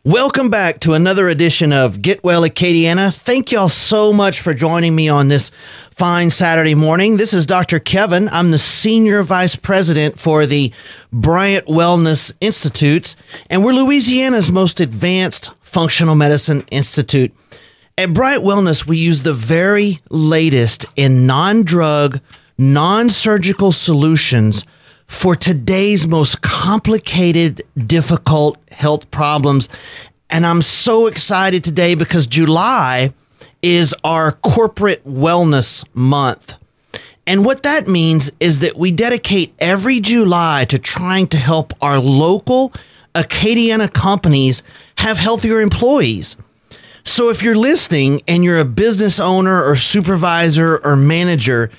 Welcome back to another edition of Get Well Acadiana. Thank y'all so much for joining me on this fine Saturday morning. This is Dr. Kevin. I'm the Senior Vice President for the Bryant Wellness Institutes, and we're Louisiana's most advanced functional medicine institute. At Bryant Wellness, we use the very latest in non-drug, non-surgical solutions for today's most complicated, difficult health problems. And I'm so excited today because July is our corporate wellness month. And what that means is that we dedicate every July to trying to help our local Acadiana companies have healthier employees. So if you're listening and you're a business owner or supervisor or manager,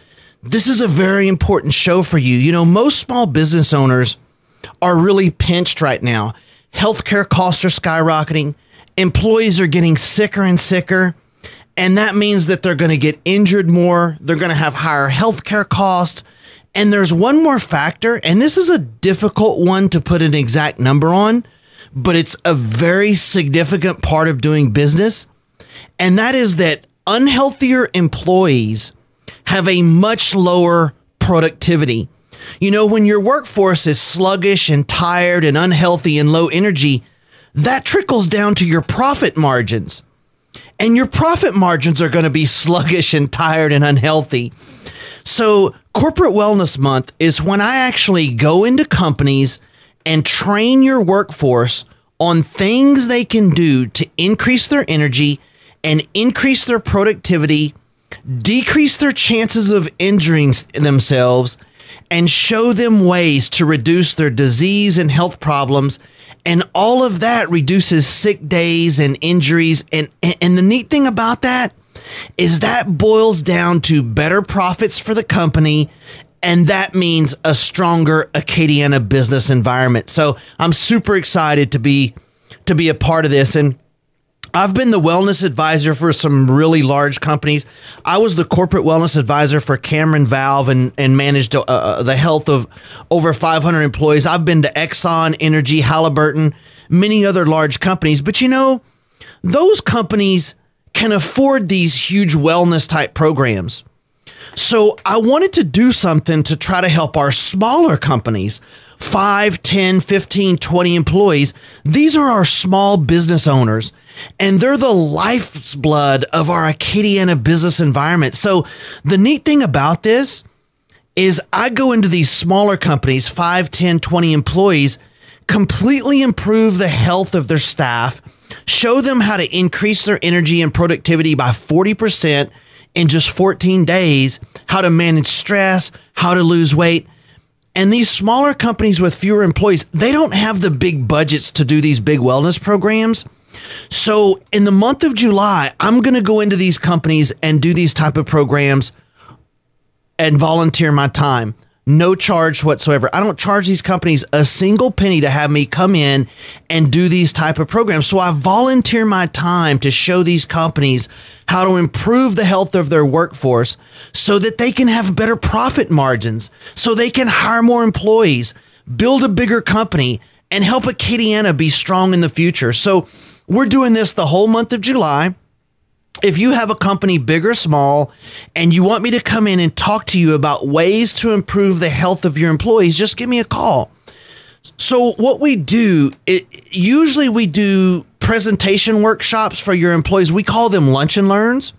this is a very important show for you. You know, most small business owners are really pinched right now. Healthcare costs are skyrocketing. Employees are getting sicker and sicker. And that means that they're going to get injured more. They're going to have higher healthcare costs. And there's one more factor, and this is a difficult one to put an exact number on, but it's a very significant part of doing business. And that is that unhealthier employees have a much lower productivity. You know, when your workforce is sluggish and tired and unhealthy and low energy, that trickles down to your profit margins. And your profit margins are going to be sluggish and tired and unhealthy. So Corporate Wellness Month is when I actually go into companies and train your workforce on things they can do to increase their energy and increase their productivity, decrease their chances of injuring themselves, and show them ways to reduce their disease and health problems. And all of that reduces sick days and injuries. And the neat thing about that is that boils down to better profits for the company. And that means a stronger Acadiana business environment. So I'm super excited to be a part of this. And I've been the wellness advisor for some really large companies. I was the corporate wellness advisor for Cameron Valve and managed the health of over 500 employees. I've been to Exxon Energy, Halliburton, many other large companies. But you know, those companies can afford these huge wellness type programs. So I wanted to do something to try to help our smaller companies, 5, 10, 15, 20 employees. These are our small business owners, and they're the lifeblood of our Acadiana business environment. So the neat thing about this is I go into these smaller companies, 5, 10, 20 employees, completely improve the health of their staff, show them how to increase their energy and productivity by 40% in just 14 days, how to manage stress, how to lose weight. And these smaller companies with fewer employees, they don't have the big budgets to do these big wellness programs. So in the month of July, I'm going to go into these companies and do these type of programs and volunteer my time. No charge whatsoever. I don't charge these companies a single penny to have me come in and do these type of programs. So I volunteer my time to show these companies how to improve the health of their workforce so that they can have better profit margins, so they can hire more employees, build a bigger company, and help Acadiana be strong in the future. So we're doing this the whole month of July. If you have a company, big or small, and you want me to come in and talk to you about ways to improve the health of your employees, just give me a call. So what we do, usually we do presentation workshops for your employees. We call them lunch and learns.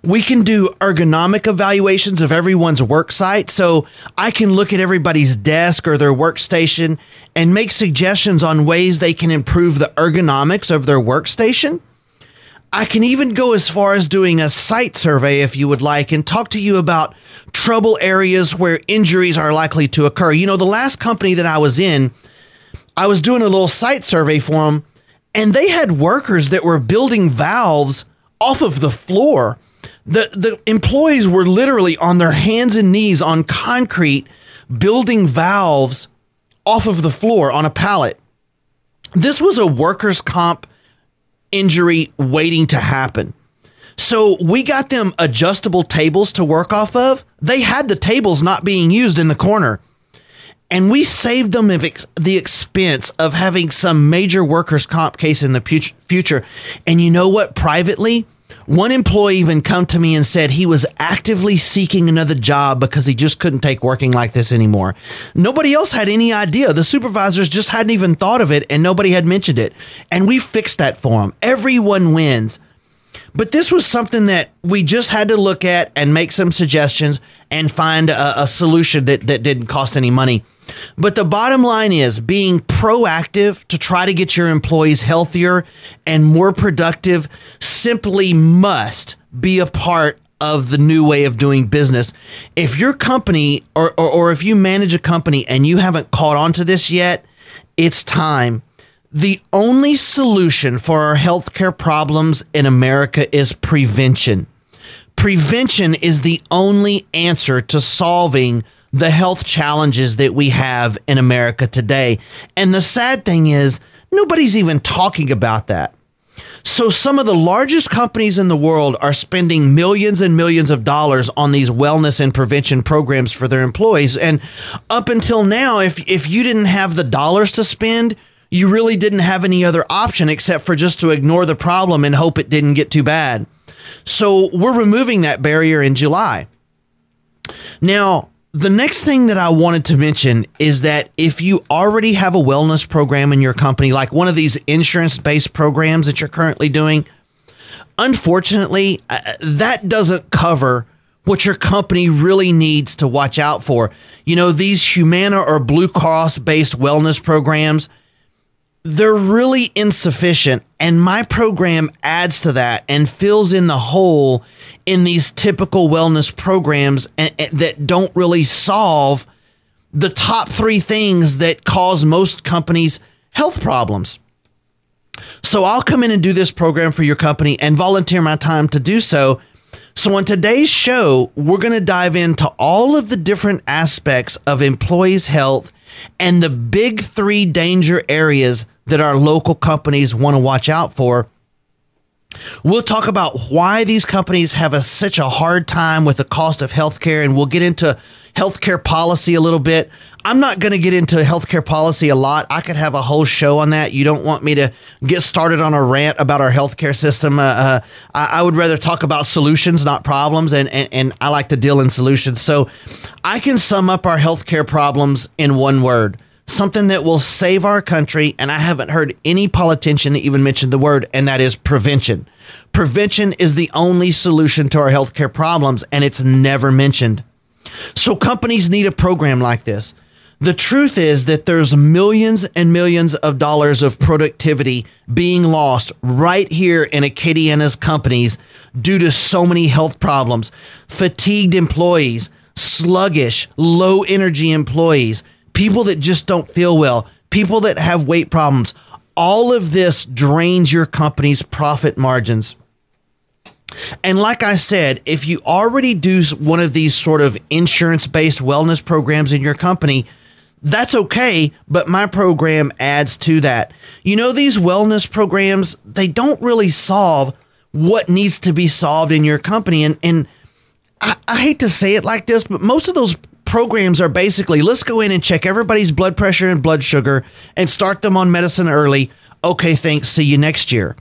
We can do ergonomic evaluations of everyone's work site. So I can look at everybody's desk or their workstation and make suggestions on ways they can improve the ergonomics of their workstation. I can even go as far as doing a site survey if you would like and talk to you about trouble areas where injuries are likely to occur. You know, the last company that I was in, I was doing a little site survey for them, and they had workers that were building valves off of the floor. The employees were literally on their hands and knees on concrete building valves off of the floor on a pallet. This was a workers' comp injury waiting to happen. So we got them adjustable tables to work off of. They had the tables not being used in the corner. And we saved them the expense of having some major workers' comp case in the future. And you know what? Privately, one employee even come to me and said he was actively seeking another job because he just couldn't take working like this anymore. Nobody else had any idea. The supervisors just hadn't even thought of it, and nobody had mentioned it. And we fixed that for him. Everyone wins. But this was something that we just had to look at and make some suggestions and find a solution that didn't cost any money. But the bottom line is being proactive to try to get your employees healthier and more productive simply must be a part of the new way of doing business. If your company or if you manage a company and you haven't caught on to this yet, it's time. The only solution for our healthcare problems in America is prevention. Prevention is the only answer to solving the health challenges that we have in America today. And the sad thing is, nobody's even talking about that. So some of the largest companies in the world are spending millions and millions of dollars on these wellness and prevention programs for their employees. And up until now, if you didn't have the dollars to spend, you really didn't have any other option except for just to ignore the problem and hope it didn't get too bad. So we're removing that barrier in July. Now, the next thing that I wanted to mention is that if you already have a wellness program in your company, like one of these insurance-based programs that you're currently doing, unfortunately, that doesn't cover what your company really needs to watch out for. You know, these Humana or Blue Cross-based wellness programs, they're really insufficient, and my program adds to that and fills in the hole in these typical wellness programs that don't really solve the top 3 things that cause most companies health problems. So I'll come in and do this program for your company and volunteer my time to do so. So on today's show, we're going to dive into all of the different aspects of employees' health and the big 3 danger areas that our local companies want to watch out for. We'll talk about why these companies have such a hard time with the cost of healthcare, and we'll get into healthcare policy a little bit. I'm not going to get into healthcare policy a lot. I could have a whole show on that. You don't want me to get started on a rant about our healthcare system. I would rather talk about solutions, not problems, and I like to deal in solutions. So I can sum up our healthcare problems in one word. Something that will save our country, and I haven't heard any politician even mention the word, and that is prevention. Prevention is the only solution to our healthcare problems, and it's never mentioned. So companies need a program like this. The truth is that there's millions and millions of dollars of productivity being lost right here in Acadiana's companies due to so many health problems. Fatigued employees, sluggish, low energy employees, people that just don't feel well, people that have weight problems. All of this drains your company's profit margins. And like I said, if you already do one of these sort of insurance-based wellness programs in your company, that's okay, but my program adds to that. You know, these wellness programs, they don't really solve what needs to be solved in your company. And I hate to say it like this, but most of those programs are basically, let's go in and check everybody's blood pressure and blood sugar and start them on medicine early. Okay, thanks. See you next year.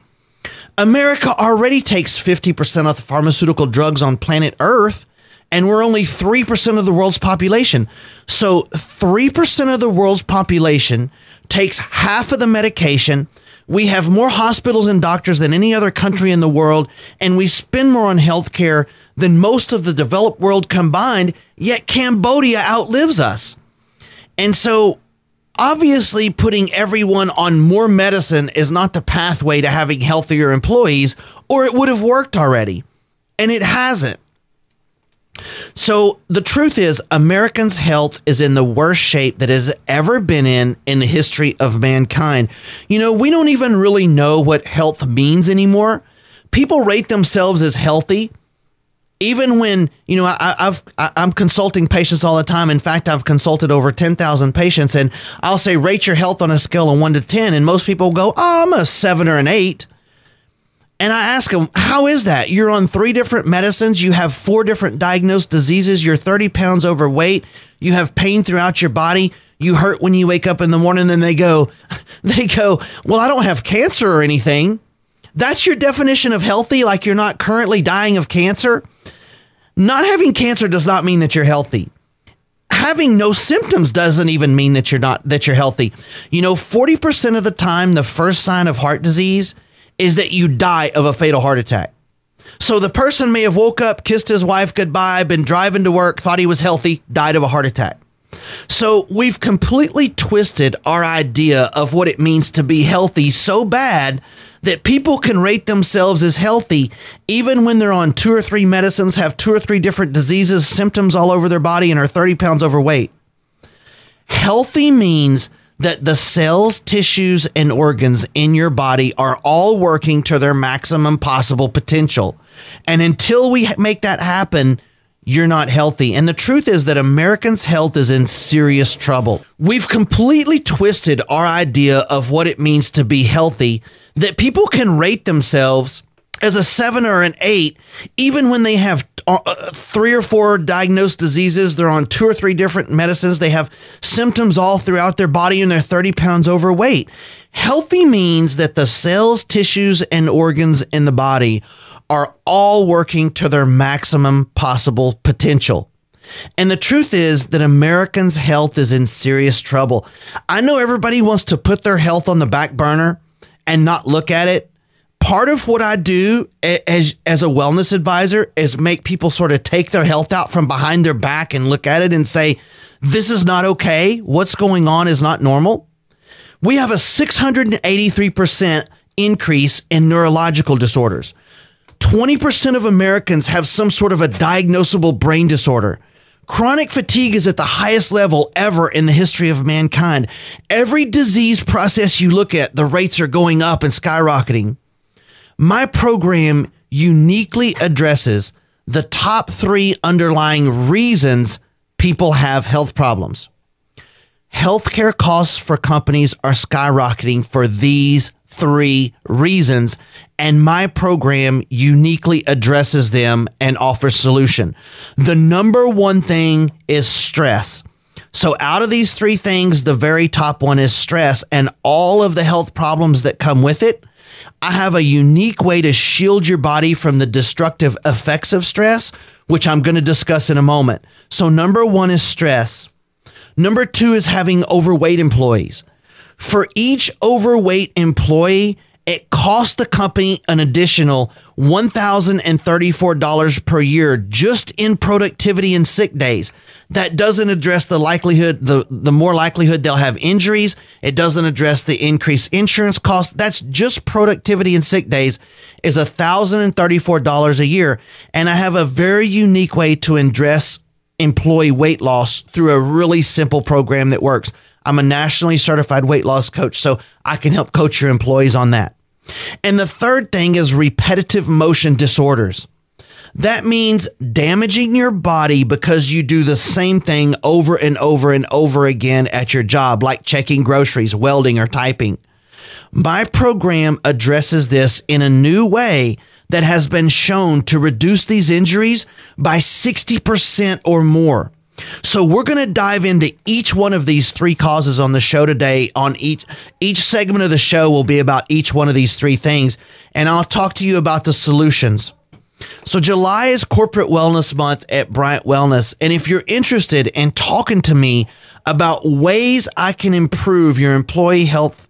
America already takes 50% of the pharmaceutical drugs on planet Earth, and we're only 3% of the world's population. So 3% of the world's population takes half of the medication. We have more hospitals and doctors than any other country in the world, and we spend more on healthcare than most of the developed world combined, yet Cambodia outlives us. And so obviously putting everyone on more medicine is not the pathway to having healthier employees, or it would have worked already. And it hasn't. So the truth is, Americans' health is in the worst shape that has ever been in the history of mankind. You know, we don't even really know what health means anymore. People rate themselves as healthy. Even when, you know, I'm consulting patients all the time. In fact, I've consulted over 10,000 patients, and I'll say, rate your health on a scale of 1 to 10. And most people go, oh, I'm a 7 or an 8. And I ask them, how is that? You're on 3 different medicines. You have 4 different diagnosed diseases. You're 30 pounds overweight. You have pain throughout your body. You hurt when you wake up in the morning. Then they go, well, I don't have cancer or anything. That's your definition of healthy, like you're not currently dying of cancer. Not having cancer does not mean that you're healthy. Having no symptoms doesn't even mean that you're healthy. 40% of the time, the first sign of heart disease is that you die of a fatal heart attack. So the person may have woke up, kissed his wife goodbye, been driving to work, thought he was healthy, died of a heart attack. So we've completely twisted our idea of what it means to be healthy so bad that people can rate themselves as healthy even when they're on 2 or 3 medicines, have 2 or 3 different diseases, symptoms all over their body, and are 30 pounds overweight. Healthy means that the cells, tissues, and organs in your body are all working to their maximum possible potential. And until we make that happen, you're not healthy. And the truth is that Americans' health is in serious trouble. We've completely twisted our idea of what it means to be healthy, that people can rate themselves as a 7 or an 8, even when they have 3 or 4 diagnosed diseases. They're on 2 or 3 different medicines. They have symptoms all throughout their body, and they're 30 pounds overweight. Healthy means that the cells, tissues, and organs in the body are all working to their maximum possible potential. And the truth is that Americans' health is in serious trouble. I know everybody wants to put their health on the back burner and not look at it. Part of what I do as a wellness advisor is make people sort of take their health out from behind their back and look at it and say, this is not okay. What's going on is not normal. We have a 683% increase in neurological disorders. 20% of Americans have some sort of a diagnosable brain disorder. Chronic fatigue is at the highest level ever in the history of mankind. Every disease process you look at, the rates are going up and skyrocketing. My program uniquely addresses the top 3 underlying reasons people have health problems. Healthcare costs for companies are skyrocketing for these 3 reasons, and my program uniquely addresses them and offers solution. The number one thing is stress. So out of these 3 things, the very top one is stress, and all of the health problems that come with it. I have a unique way to shield your body from the destructive effects of stress, which I'm going to discuss in a moment. So number 1 is stress. Number 2 is having overweight employees. For each overweight employee, it costs the company an additional $1,034 per year just in productivity and sick days. That doesn't address the likelihood, the more likelihood they'll have injuries. It doesn't address the increased insurance costs. That's just productivity and sick days is $1,034 a year. And I have a very unique way to address employee weight loss through a really simple program that works. I'm a nationally certified weight loss coach, so I can help coach your employees on that. And the third thing is repetitive motion disorders. That means damaging your body because you do the same thing over and over and over again at your job, like checking groceries, welding, or typing. My program addresses this in a new way that has been shown to reduce these injuries by 60% or more. So we're going to dive into each one of these 3 causes on the show today. On each segment of the show will be about each one of these 3 things, and I'll talk to you about the solutions. So July is Corporate Wellness Month at Bryant Wellness, and if you're interested in talking to me about ways I can improve your employee health,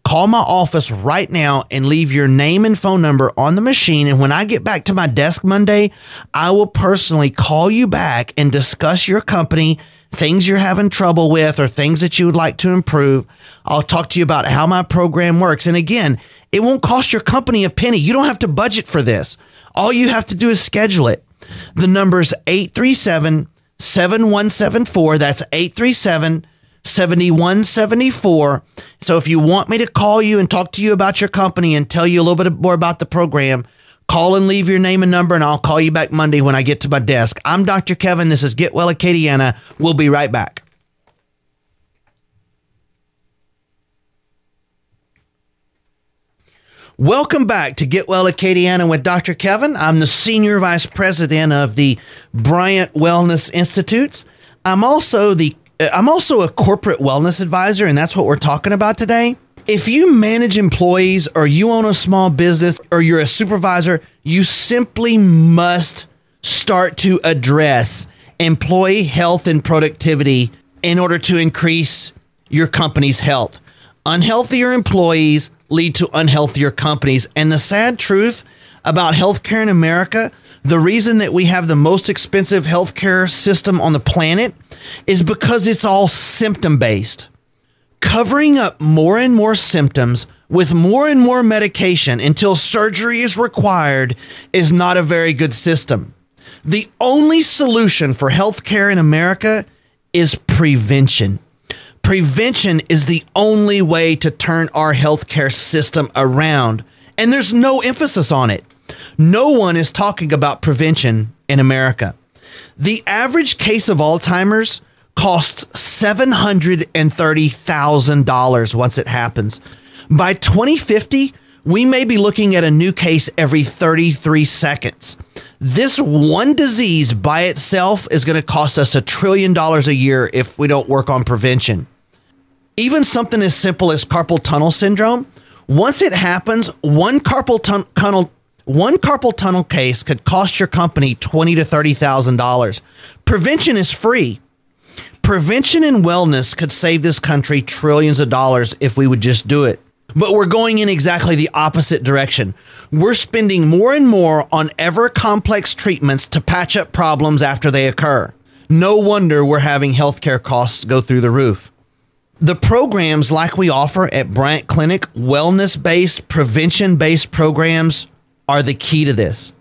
call my office right now and leave your name and phone number on the machine. And when I get back to my desk Monday, I will personally call you back and discuss your company, things you're having trouble with, or things that you would like to improve. I'll talk to you about how my program works. And again, it won't cost your company a penny. You don't have to budget for this. All you have to do is schedule it. The number is 837-7174. That's 837-7174. So if you want me to call you and talk to you about your company and tell you a little bit more about the program, call and leave your name and number, and I'll call you back Monday when I get to my desk. I'm Dr. Kevin. This is Get Well Acadiana. We'll be right back. Welcome back to Get Well Acadiana with Dr. Kevin. I'm the Senior Vice President of the Bryant Wellness Institutes. I'm also the I'm also a corporate wellness advisor, and that's what we're talking about today. If you manage employees or you own a small business or you're a supervisor, you simply must start to address employee health and productivity in order to increase your company's health. Unhealthier employees lead to unhealthier companies. And the sad truth about healthcare in America, the reason that we have the most expensive healthcare system on the planet is because it's all symptom-based. Covering up more and more symptoms with more and more medication until surgery is required is not a very good system. The only solution for healthcare in America is prevention. Prevention is the only way to turn our healthcare system around, and there's no emphasis on it. No one is talking about prevention in America. The average case of Alzheimer's costs $730,000 once it happens. By 2050, we may be looking at a new case every 33 seconds. This one disease by itself is going to cost us $1 trillion a year if we don't work on prevention. Even something as simple as carpal tunnel syndrome, once it happens, one carpal tunnel case could cost your company $20,000 to $30,000. Prevention is free. Prevention and wellness could save this country trillions of dollars if we would just do it. But we're going in exactly the opposite direction. We're spending more and more on ever complex treatments to patch up problems after they occur. No wonder we're having healthcare costs go through the roof. The programs like we offer at Bryant Clinic, wellness-based, prevention-based programs, are the key to this.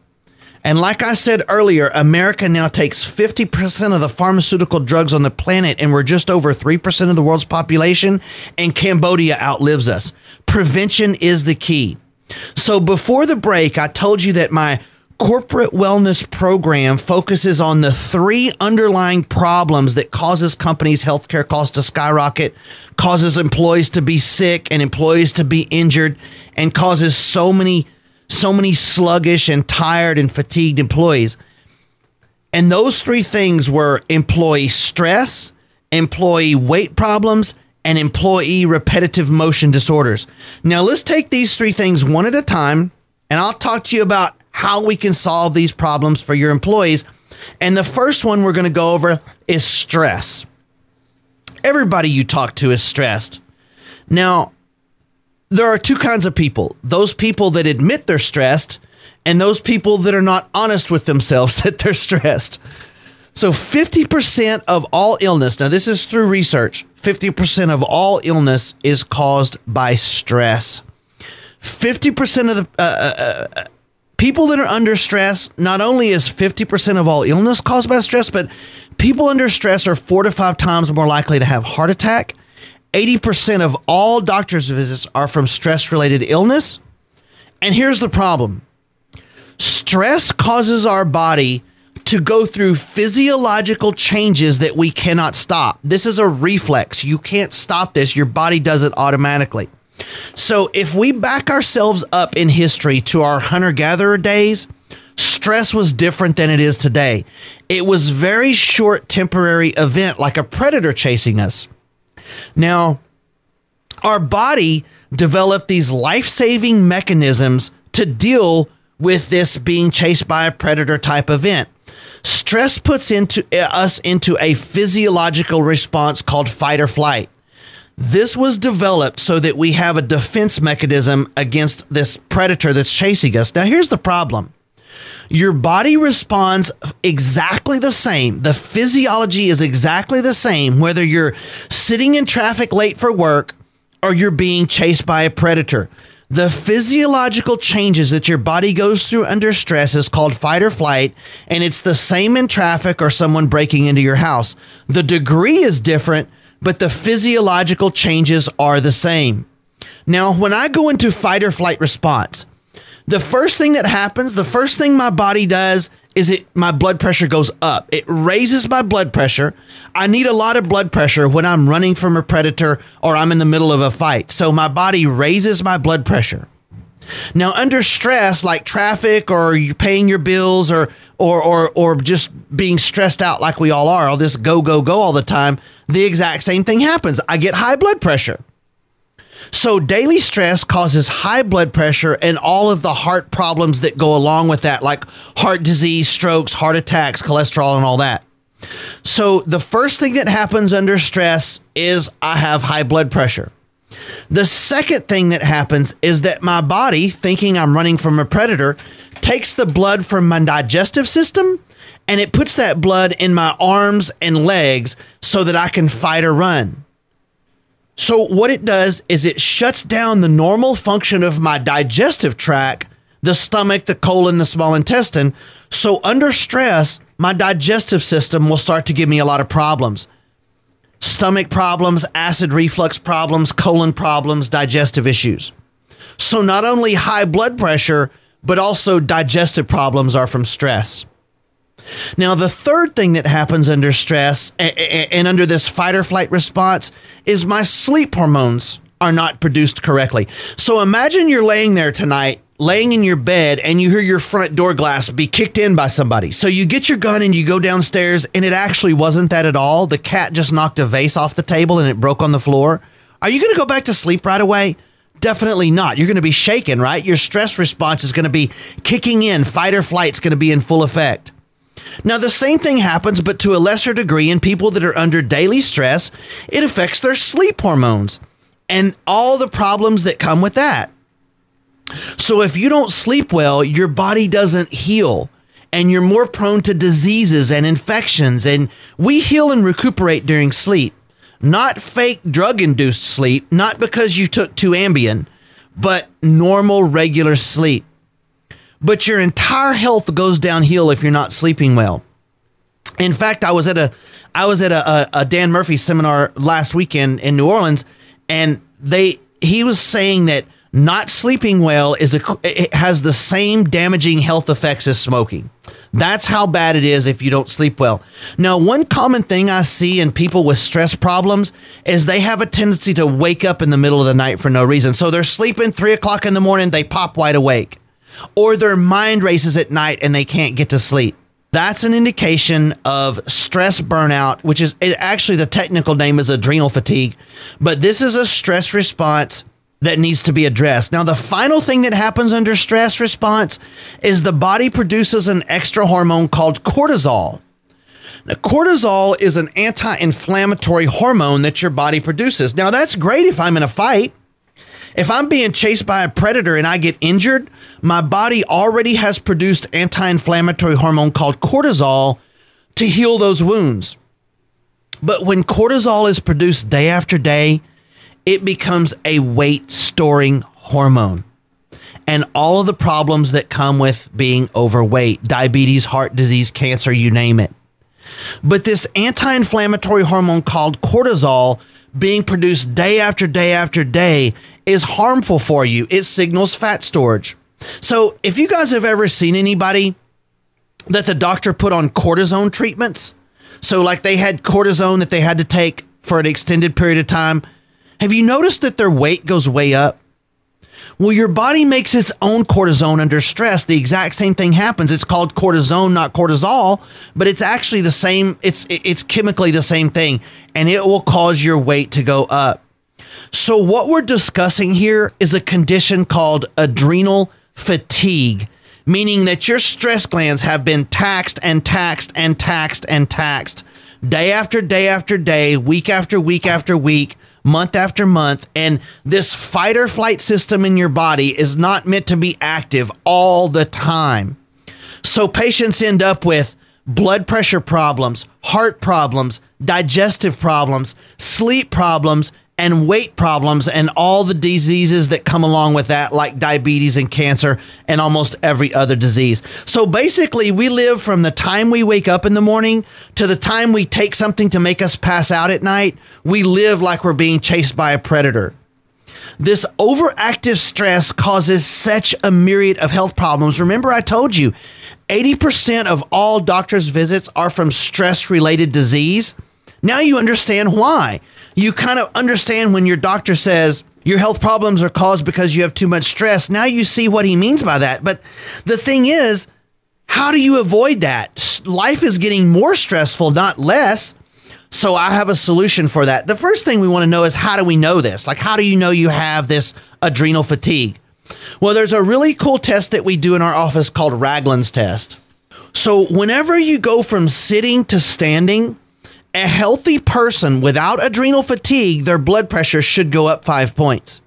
And like I said earlier, America now takes 50% of the pharmaceutical drugs on the planet, and we're just over 3% of the world's population, and Cambodia outlives us. Prevention is the key. So before the break, I told you that my corporate wellness program focuses on the 3 underlying problems that causes companies' healthcare costs to skyrocket, causes employees to be sick and employees to be injured, and causes so many sluggish and tired and fatigued employees. And those 3 things were employee stress, employee weight problems, and employee repetitive motion disorders. Now let's take these 3 things one at a time, and I'll talk to you about how we can solve these problems for your employees. And the first one we're going to go over is stress. Everybody you talk to is stressed. Now, there are 2 kinds of people. Those people that admit they're stressed and those people that are not honest with themselves that they're stressed. So 50% of all illness, now this is through research, 50% of all illness is caused by stress. 50% of the people that are under stress, not only is 50% of all illness caused by stress, but people under stress are 4 to 5 times more likely to have heart attack. 80% of all doctor's visits are from stress-related illness. And here's the problem. Stress causes our body to go through physiological changes that we cannot stop. This is a reflex. You can't stop this. Your body does it automatically. So if we back ourselves up in history to our hunter-gatherer days, stress was different than it is today. It was very short, temporary event, like a predator chasing us. Now, our body developed these life-saving mechanisms to deal with this being chased by a predator type event. Stress puts us into a physiological response called fight or flight. This was developed so that we have a defense mechanism against this predator that's chasing us. Now, here's the problem. Your body responds exactly the same. The physiology is exactly the same, whether you're sitting in traffic late for work or you're being chased by a predator. The physiological changes that your body goes through under stress is called fight or flight, and it's the same in traffic or someone breaking into your house. The degree is different, but the physiological changes are the same. Now, when I go into fight or flight response, the first thing that happens, the first thing my body does is my blood pressure goes up. It raises my blood pressure. I need a lot of blood pressure when I'm running from a predator or I'm in the middle of a fight. So my body raises my blood pressure. Now, under stress, like traffic or you're paying your bills or or just being stressed out like we all are, all this go, go, go all the time, the exact same thing happens. I get high blood pressure. So daily stress causes high blood pressure and all of the heart problems that go along with that, like heart disease, strokes, heart attacks, cholesterol, and all that. So the first thing that happens under stress is I have high blood pressure. The second thing that happens is that my body, thinking I'm running from a predator, takes the blood from my digestive system and it puts that blood in my arms and legs so that I can fight or run. So what it does is it shuts down the normal function of my digestive tract, the stomach, the colon, the small intestine. So under stress, my digestive system will start to give me a lot of problems. Stomach problems, acid reflux problems, colon problems, digestive issues. So not only high blood pressure, but also digestive problems are from stress. Now, the third thing that happens under stress and under this fight or flight response is my sleep hormones are not produced correctly. So imagine you're laying there tonight, laying in your bed, and you hear your front door glass be kicked in by somebody. So you get your gun and you go downstairs, and it actually wasn't that at all. The cat just knocked a vase off the table and it broke on the floor. Are you going to go back to sleep right away? Definitely not. You're going to be shaken, right? Your stress response is going to be kicking in. Fight or flight is going to be in full effect. Now, the same thing happens, but to a lesser degree in people that are under daily stress. It affects their sleep hormones and all the problems that come with that. So if you don't sleep well, your body doesn't heal and you're more prone to diseases and infections. And we heal and recuperate during sleep, not fake drug-induced sleep, not because you took 2 Ambien, but normal, regular sleep. But your entire health goes downhill if you're not sleeping well. In fact, I was at a Dan Murphy seminar last weekend in New Orleans, and he was saying that not sleeping well it has the same damaging health effects as smoking. That's how bad it is if you don't sleep well. Now, one common thing I see in people with stress problems is they have a tendency to wake up in the middle of the night for no reason. So they're sleeping 3 o'clock in the morning, they pop wide awake. Or their mind races at night and they can't get to sleep. That's an indication of stress burnout, which is actually the technical name is adrenal fatigue. But this is a stress response that needs to be addressed. Now, the final thing that happens under stress response is the body produces an extra hormone called cortisol. Now, cortisol is an anti-inflammatory hormone that your body produces. Now, that's great if I'm in a fight. If I'm being chased by a predator and I get injured, my body already has produced anti-inflammatory hormone called cortisol to heal those wounds. But when cortisol is produced day after day, it becomes a weight-storing hormone. And all of the problems that come with being overweight, diabetes, heart disease, cancer, you name it. But this anti-inflammatory hormone called cortisol being produced day after day after day is harmful for you. It signals fat storage. So if you guys have ever seen anybody that the doctor put on cortisone treatments, so like they had cortisone that they had to take for an extended period of time, have you noticed that their weight goes way up? Well, your body makes its own cortisone under stress. The exact same thing happens. It's called cortisone, not cortisol, but it's actually the same. It's chemically the same thing, and it will cause your weight to go up. So what we're discussing here is a condition called adrenal fatigue, meaning that your stress glands have been taxed and taxed and taxed and taxed day after day after day, week after week after week, month after month, and this fight or flight system in your body is not meant to be active all the time. So patients end up with blood pressure problems, heart problems, digestive problems, sleep problems, and weight problems, and all the diseases that come along with that, like diabetes and cancer and almost every other disease. So basically, we live from the time we wake up in the morning to the time we take something to make us pass out at night. We live like we're being chased by a predator. This overactive stress causes such a myriad of health problems. Remember, I told you, 80% of all doctors' visits are from stress-related disease. Now you understand why. You kind of understand when your doctor says your health problems are caused because you have too much stress. Now you see what he means by that. But the thing is, How do you avoid that? Life is getting more stressful, not less. So I have a solution for that. The first thing we want to know is, how do we know this? Like, how do you know you have this adrenal fatigue? Well, there's a really cool test that we do in our office called Ragland's test. So whenever you go from sitting to standing, a healthy person without adrenal fatigue, their blood pressure should go up 5 points.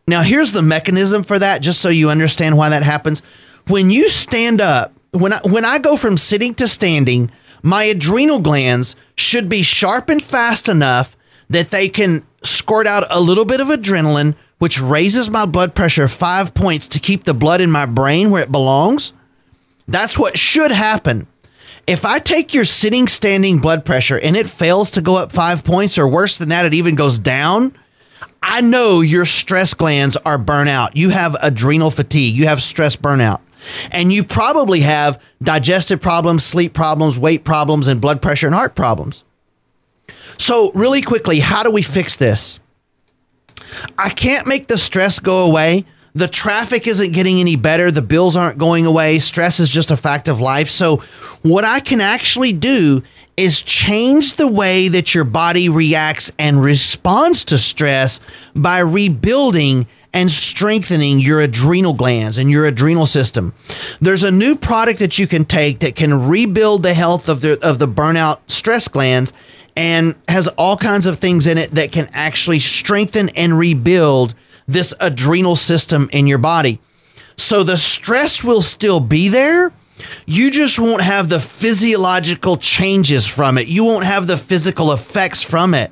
Now, here's the mechanism for that, just so you understand why that happens. When you stand up, when I go from sitting to standing, my adrenal glands should be sharp and fast enough that they can squirt out a little bit of adrenaline, which raises my blood pressure 5 points to keep the blood in my brain where it belongs. That's what should happen. If I take your sitting, standing blood pressure and it fails to go up 5 points, or worse than that, it even goes down, I know your stress glands are burnt out. You have adrenal fatigue. You have stress burnout. And you probably have digestive problems, sleep problems, weight problems, and blood pressure and heart problems. So really quickly, how do we fix this? I can't make the stress go away. The traffic isn't getting any better. The bills aren't going away. Stress is just a fact of life. So what I can actually do is change the way that your body reacts and responds to stress by rebuilding and strengthening your adrenal glands and your adrenal system. There's a new product that you can take that can rebuild the health of the burnout stress glands, and has all kinds of things in it that can actually strengthen and rebuild this adrenal system in your body. So the stress will still be there. You just won't have the physiological changes from it. You won't have the physical effects from it.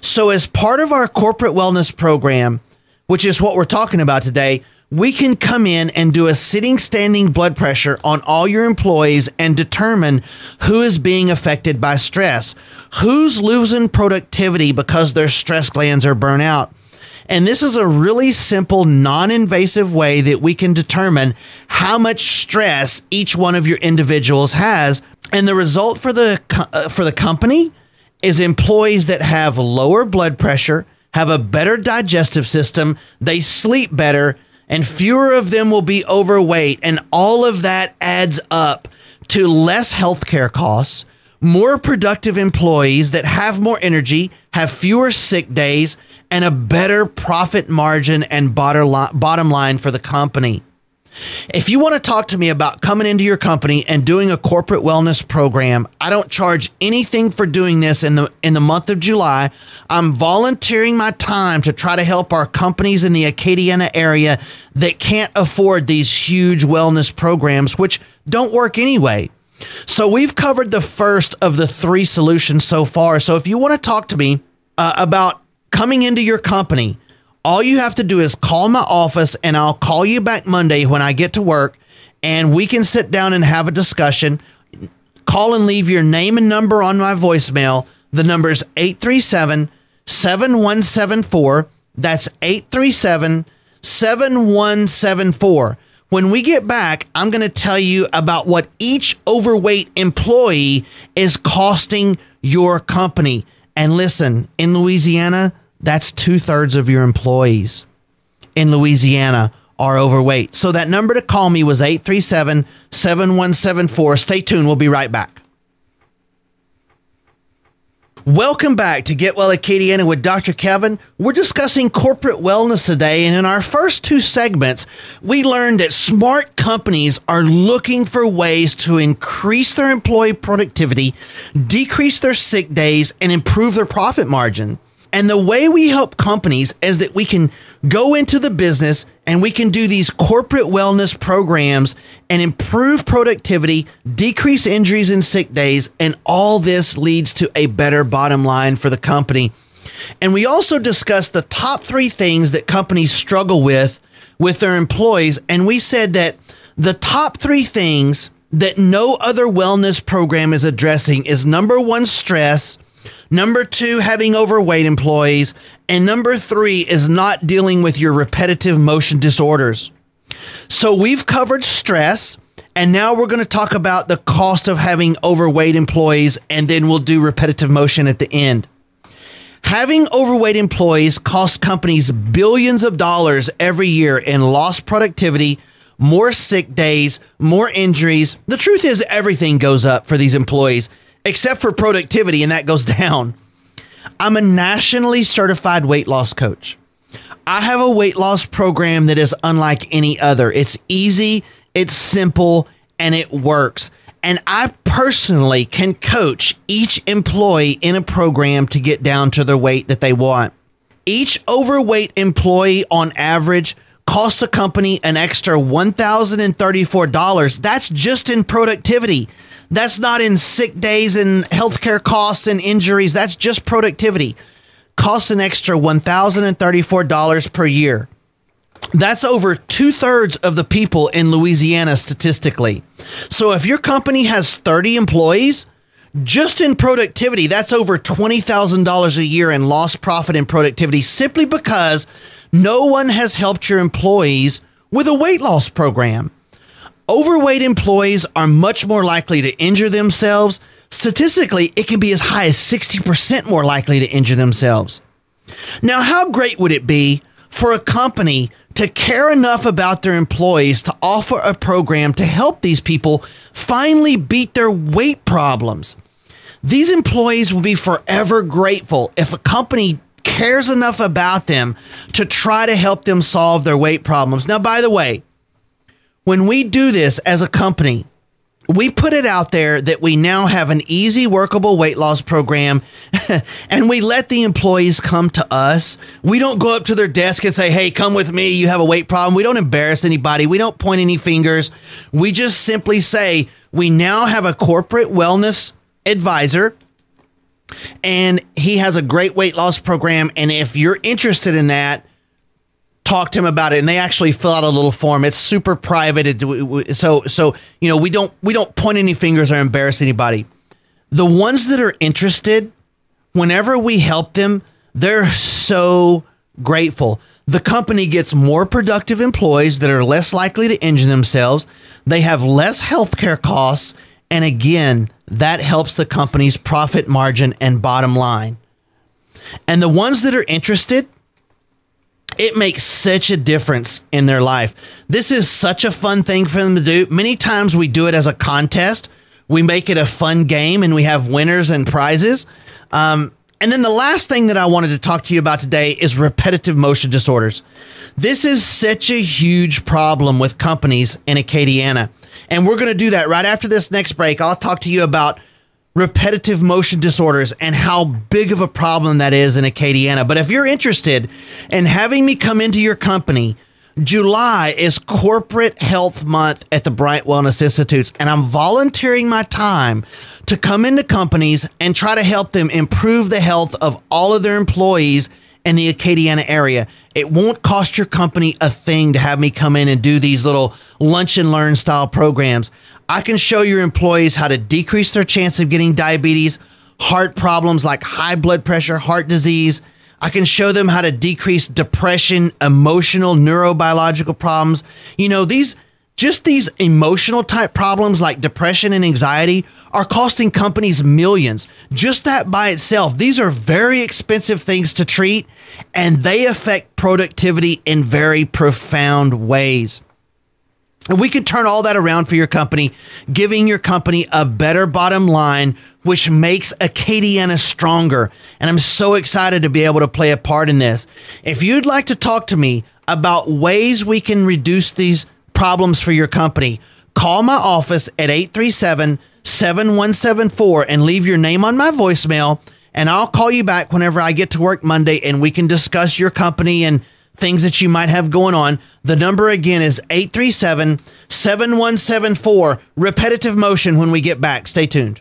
So as part of our corporate wellness program, which is what we're talking about today, we can come in and do a sitting, standing blood pressure on all your employees and determine who is being affected by stress, who's losing productivity because their stress glands are burnt out. And this is a really simple, non-invasive way that we can determine how much stress each one of your individuals has. And the result for the company is employees that have lower blood pressure, have a better digestive system, they sleep better, and fewer of them will be overweight. And all of that adds up to less healthcare costs, more productive employees that have more energy, have fewer sick days, and a better profit margin and bottom line for the company. If you want to talk to me about coming into your company and doing a corporate wellness program, I don't charge anything for doing this in the month of July. I'm volunteering my time to try to help our companies in the Acadiana area that can't afford these huge wellness programs, which don't work anyway. So we've covered the first of the 3 solutions so far. So if you want to talk to me about coming into your company, all you have to do is call my office, and I'll call you back Monday when I get to work, and we can sit down and have a discussion. Call and leave your name and number on my voicemail. The number is 837-7174. That's 837-7174. When we get back, I'm going to tell you about what each overweight employee is costing your company. And listen, in Louisiana, that's 2/3 of your employees in Louisiana are overweight. So that number to call me was 837-7174. Stay tuned. We'll be right back. Welcome back to Get Well Acadiana with Dr. Kevin. We're discussing corporate wellness today, and in our first 2 segments, we learned that smart companies are looking for ways to increase their employee productivity, decrease their sick days, and improve their profit margin. And the way we help companies is that we can go into the business and we can do these corporate wellness programs and improve productivity, decrease injuries and sick days, and all this leads to a better bottom line for the company. And we also discussed the top 3 things that companies struggle with their employees. And we said that the top 3 things that no other wellness program is addressing is number 1, stress. Number 2, having overweight employees. And number 3 is not dealing with your repetitive motion disorders. So we've covered stress, and now we're going to talk about the cost of having overweight employees, and then we'll do repetitive motion at the end. Having overweight employees costs companies billions of dollars every year in lost productivity, more sick days, more injuries. The truth is everything goes up for these employees, except for productivity, and that goes down. I'm a nationally certified weight loss coach. I have a weight loss program that is unlike any other. It's easy, it's simple, and it works. And I personally can coach each employee in a program to get down to the weight that they want. Each overweight employee on average costs the company an extra $1,034. That's just in productivity. That's not in sick days and healthcare costs and injuries. That's just productivity. Costs an extra $1,034 per year. That's over 2/3 of the people in Louisiana statistically. So if your company has 30 employees, just in productivity, that's over $20,000 a year in lost profit and productivity simply because no one has helped your employees with a weight loss program. Overweight employees are much more likely to injure themselves. Statistically, it can be as high as 60% more likely to injure themselves. Now, how great would it be for a company to care enough about their employees to offer a program to help these people finally beat their weight problems? These employees will be forever grateful if a company cares enough about them to try to help them solve their weight problems. Now, by the way, when we do this as a company, we put it out there that we now have an easy, workable weight loss program, and we let the employees come to us. We don't go up to their desk and say, hey, come with me, you have a weight problem. We don't embarrass anybody. We don't point any fingers. We just simply say, we now have a corporate wellness advisor, and he has a great weight loss program, and if you're interested in that, talk to him about it. And they actually fill out a little form. It's super private. So you know, we don't point any fingers or embarrass anybody. The ones that are interested, whenever we help them, they're so grateful. The company gets more productive employees that are less likely to injure themselves. They have less healthcare costs. And again, that helps the company's profit margin and bottom line. And the ones that are interested, it makes such a difference in their life. This is such a fun thing for them to do. Many times we do it as a contest. We make it a fun game and we have winners and prizes. And then the last thing that I wanted to talk to you about today is repetitive motion disorders. This is such a huge problem with companies in Acadiana. And we're going to do that right after this next break. I'll talk to you about repetitive motion disorders and how big of a problem that is in Acadiana. But if you're interested in having me come into your company, July is Corporate Health Month at the Bryant Wellness Institutes, and I'm volunteering my time to come into companies and try to help them improve the health of all of their employees in the Acadiana area. It won't cost your company a thing to have me come in and do these little lunch and learn style programs. I can show your employees how to decrease their chance of getting diabetes, heart problems like high blood pressure, heart disease. I can show them how to decrease depression, emotional, neurobiological problems. You know, these emotional type problems like depression and anxiety are costing companies millions. Just that by itself. These are very expensive things to treat, and they affect productivity in very profound ways. And we can turn all that around for your company, giving your company a better bottom line, which makes Acadiana stronger. And I'm so excited to be able to play a part in this. If you'd like to talk to me about ways we can reduce these problems for your company, call my office at 837-7174 and leave your name on my voicemail, and I'll call you back whenever I get to work Monday, and we can discuss your company and things that you might have going on. The number again is 837-7174. Repetitive motion when we get back. Stay tuned.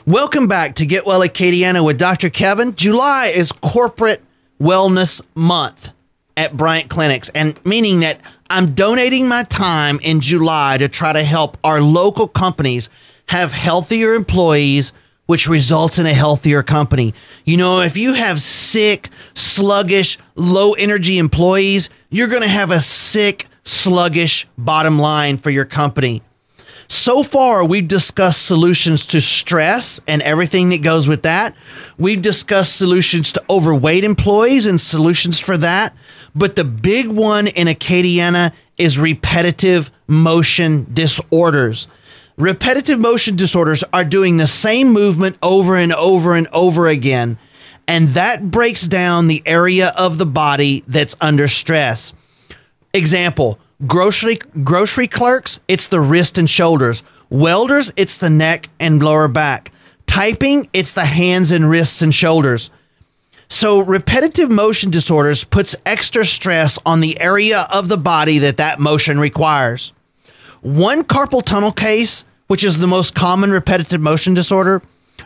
Welcome back to Get Well Acadiana with Dr. Kevin. July is Corporate Wellness Month at Bryant Clinics, and meaning that I'm donating my time in July to try to help our local companies have healthier employees, which results in a healthier company. You know, if you have sick, sluggish, low energy employees, you're going to have a sick, sluggish bottom line for your company. So far, we've discussed solutions to stress and everything that goes with that. We've discussed solutions to overweight employees and solutions for that. But the big one in Acadiana is repetitive motion disorders. Repetitive motion disorders are doing the same movement over and over and over again. And that breaks down the area of the body that's under stress. Example, grocery clerks, it's the wrist and shoulders. Welders, it's the neck and lower back. Typing, it's the hands and wrists and shoulders. So repetitive motion disorders puts extra stress on the area of the body that motion requires. One carpal tunnel case, which is the most common repetitive motion disorder,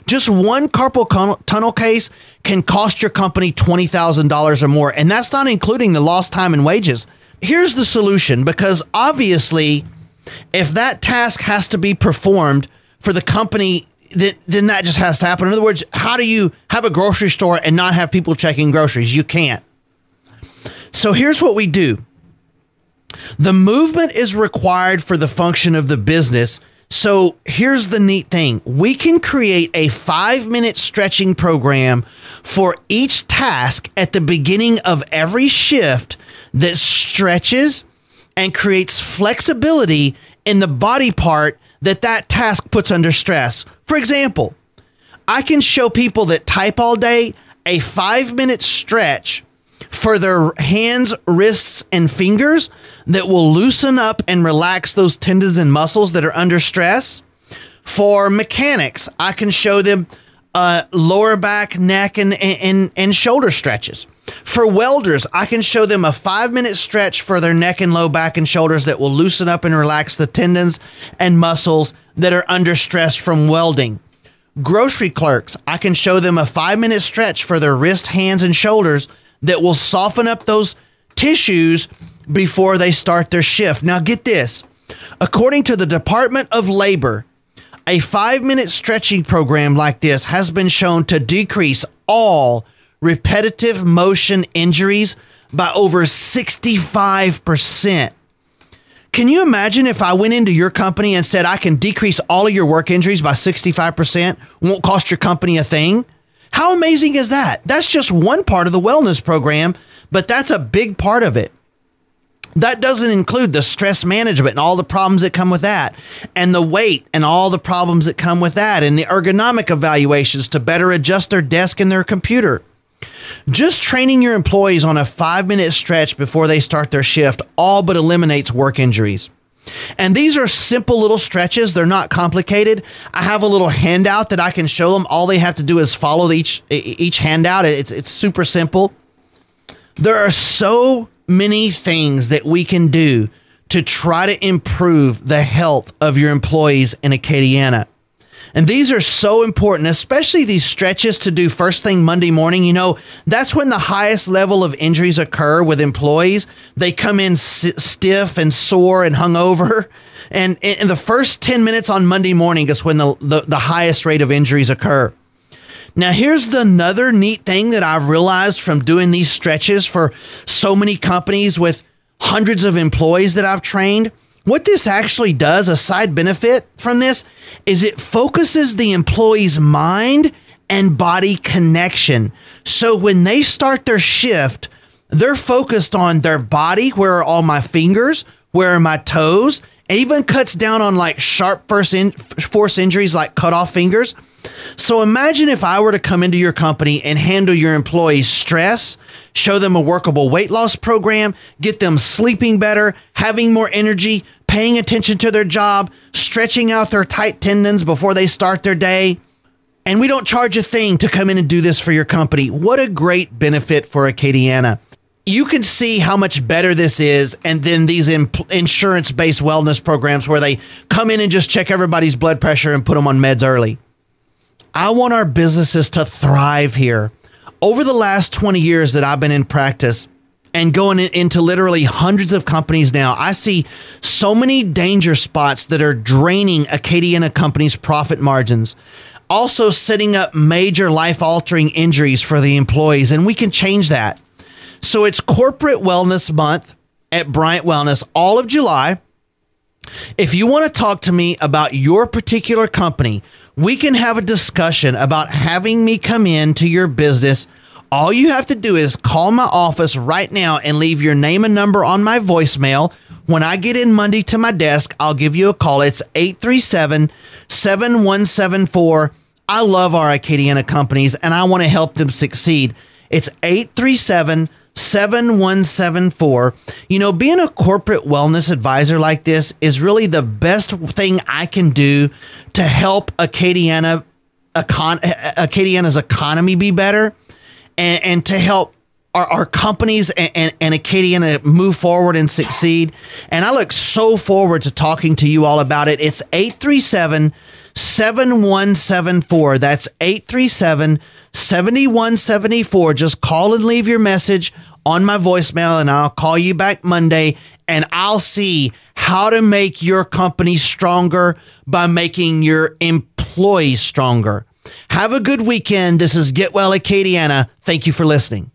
just one carpal tunnel case can cost your company $20,000 or more. And that's not including the lost time and wages. Here's the solution, because obviously, if that task has to be performed for the company, then that just has to happen. In other words, how do you have a grocery store and not have people checking groceries? You can't. So here's what we do. The movement is required for the function of the business. So here's the neat thing. We can create a 5-minute stretching program for each task at the beginning of every shift that stretches and creates flexibility in the body part that task puts under stress. For example, I can show people that type all day a 5-minute stretch for their hands, wrists, and fingers that will loosen up and relax those tendons and muscles that are under stress. For mechanics, I can show them lower back, neck, and shoulder stretches. For welders, I can show them a 5-minute stretch for their neck and low back and shoulders that will loosen up and relax the tendons and muscles that are under stress from welding. Grocery clerks, I can show them a 5-minute stretch for their wrist, hands, and shoulders that will soften up those tissues before they start their shift. Now get this. According to the Department of Labor, a 5-minute stretching program like this has been shown to decrease all repetitive motion injuries by over 65%. Can you imagine if I went into your company and said, I can decrease all of your work injuries by 65%, won't cost your company a thing? How amazing is that? That's just one part of the wellness program, but that's a big part of it. That doesn't include the stress management and all the problems that come with that, and the weight and all the problems that come with that, and the ergonomic evaluations to better adjust their desk and their computer. Just training your employees on a 5-minute stretch before they start their shift all but eliminates work injuries. And these are simple little stretches. They're not complicated. I have a little handout that I can show them. All they have to do is follow each handout. It's super simple. There are so many things that we can do to try to improve the health of your employees in Acadiana. And these are so important, especially these stretches to do first thing Monday morning. You know, that's when the highest level of injuries occur with employees. They come in stiff and sore and hungover. And in the first 10 minutes on Monday morning is when the highest rate of injuries occur. Now, here's another neat thing that I've realized from doing these stretches for so many companies with hundreds of employees that I've trained. What this actually does, a side benefit from this, is it focuses the employee's mind and body connection. So when they start their shift, they're focused on their body. Where are all my fingers? Where are my toes? It even cuts down on like sharp force injuries like cut off fingers. So imagine if I were to come into your company and handle your employees' stress, show them a workable weight loss program, get them sleeping better, having more energy, paying attention to their job, stretching out their tight tendons before they start their day. And we don't charge a thing to come in and do this for your company. What a great benefit for Acadiana. You can see how much better this is, and then these insurance-based wellness programs where they come in and just check everybody's blood pressure and put them on meds early. I want our businesses to thrive here. Over the last 20 years that I've been in practice and going into literally hundreds of companies now, I see so many danger spots that are draining Acadiana companies' profit margins. Also setting up major life-altering injuries for the employees, and we can change that. So it's Corporate Wellness Month at Bryant Wellness all of July. If you want to talk to me about your particular company, we can have a discussion about having me come into your business. All you have to do is call my office right now and leave your name and number on my voicemail. When I get in Monday to my desk, I'll give you a call. It's 837-7174. I love our Acadiana companies, and I want to help them succeed. It's 837-7174. You know, being a corporate wellness advisor like this is really the best thing I can do to help Acadiana's economy be better, and to help our companies and Acadiana move forward and succeed. And I look so forward to talking to you all about it. It's 837-7174. That's 837-7174. Just call and leave your message on my voicemail, and I'll call you back Monday, and I'll see how to make your company stronger by making your employees stronger. Have a good weekend. This is Get Well Acadiana. Thank you for listening.